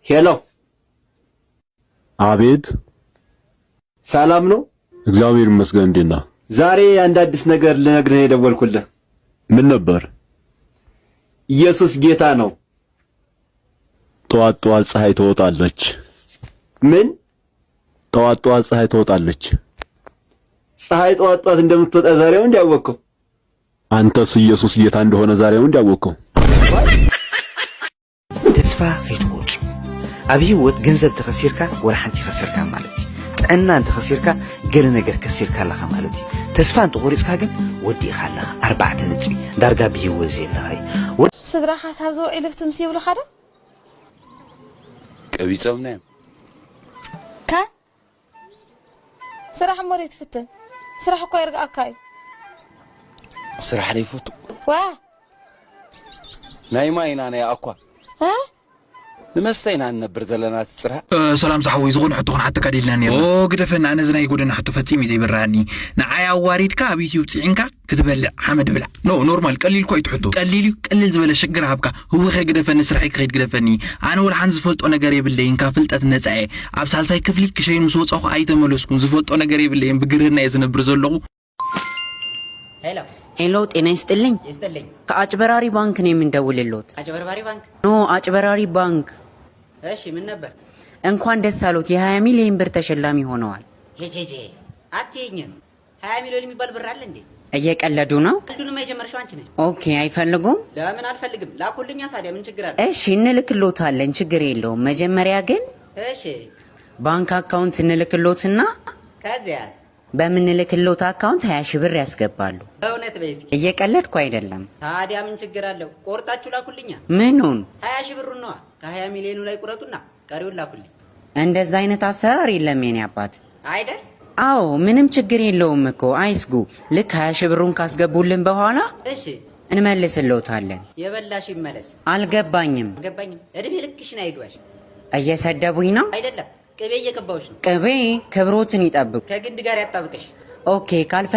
ሄሎ አቤት ሰላም ነው እግዚአብሔር ይመስገን እንዴት ነህ ዛሬ አንድ አዲስ ነገር ልነግርህ የደወልኩልህ ምን ነበር ኢየሱስ ጌታ ነው ጠዋት ጠዋት ፀሐይ ትወጣለች ምን ጠዋት ጠዋት ፀሐይ ትወጣለች ፀሐይ ጠዋት ጠዋት እንደምትወጣ ዛሬው እንዲያወቀው አንተስ ኢየሱስ ጌታ እንደሆነ ዛሬው እንዲያወቀው ተስፋ ከይትቆጽ አብይ ወጥ ገንዘብ ተኸሲርካ ወላ ሓንቲ ኸሲርካ ማለት ጥዕና እንተ ኸሲርካ ገለ ነገር ከሲርካ ለኻ ማለት ተስፋ እንተ ቆሪጽካ ግን ወዲኻ ለኻ ኣርባዕተ ነጥቢ ዳርጋ ብሂወት ዘለኻይ ስድራ ሓሳብ ዘውዒል ፍትምስ ይብሉ ኸዳ ቀቢጾምና ካ ስራሕ ሞሪት ፍትን ስራሕ እኮ ይርግኣካ እዩ ስራሕ ለይፈቱ ዋ ናይ ማይና ናይ ኣኳ ها ንመስተይና ነብር ዘለና ትጽራ ሰላም صحوي ዝغون حطون حتى كديلنا نير او قدفنا انا زناي غودنا حتى فصيم يزي براني نعيا واريدكا ابيتيو صينكا كتبلع حمد بلع نو نورمال قليل كوي تحطو قليل زبل شجر هبكا هو خي قدفني سرحي كيد قدفني انا ولا حن زفلطو ነገር يبلين كفلطت نصاي ابسال ساي كفلي كشين مسوصخو ايتملسكون زفلطو ነገር يبلين بغرنا يزنبر زلو ሄሎ ጤና ይስጥልኝ ከአጭበራሪ ባንክ ነው የምንደውልልዎት አጭበርባሪ ባንክ ኖ አጭበራሪ ባንክ እሺ ምን ነበር እንኳን ደስ አሎት የ20 ሚሊዮን ብር ተሸላሚ ሆነዋል ሄጄ አትይኝም 20 ሚሊዮን የሚባል ብር አለ እንዴ እየቀለዱ ነው ቀልዱንማ የጀመርሽው አንቺ ነሽ ኦኬ አይፈልጉም ለምን አልፈልግም ላኩልኛ ታዲያ ምን ችግር አለ እሺ እንልክልዎታለን ችግር የለውም መጀመሪያ ግን እሺ ባንክ አካውንት እንልክልዎትና ከዚያስ በምንልክልዎት አካውንት 20 ሺህ ብር ያስገባሉ በእውነት በይስ እየቀለድኩ አይደለም ታዲያ ምን ችግር አለው ቆርጣችሁ ላኩልኛ ምኑን 20 ሺህ ብሩን ነው ከ20 ሚሊዮኑ ላይ ቁረጡና ቀሪውን ላኩልኝ እንደዛ አይነት አሰራር የለም የኔ አባት አይደል አዎ ምንም ችግር የለውም እኮ አይስጉ ልክ 20 ሺህ ብሩን ካስገቡልን በኋላ እሺ እንመልስልዎታለን የበላሽ ይመለስ አልገባኝም እድሜ ልክሽን አይግባሽ እየሰደቡኝ ነው አይደለም ቅቤ እየቀባውሽ ነው ቅቤ ክብሮትን ይጠብቁ ከግንድ ጋር ያጣብቅሽ ኦኬ ካልፈ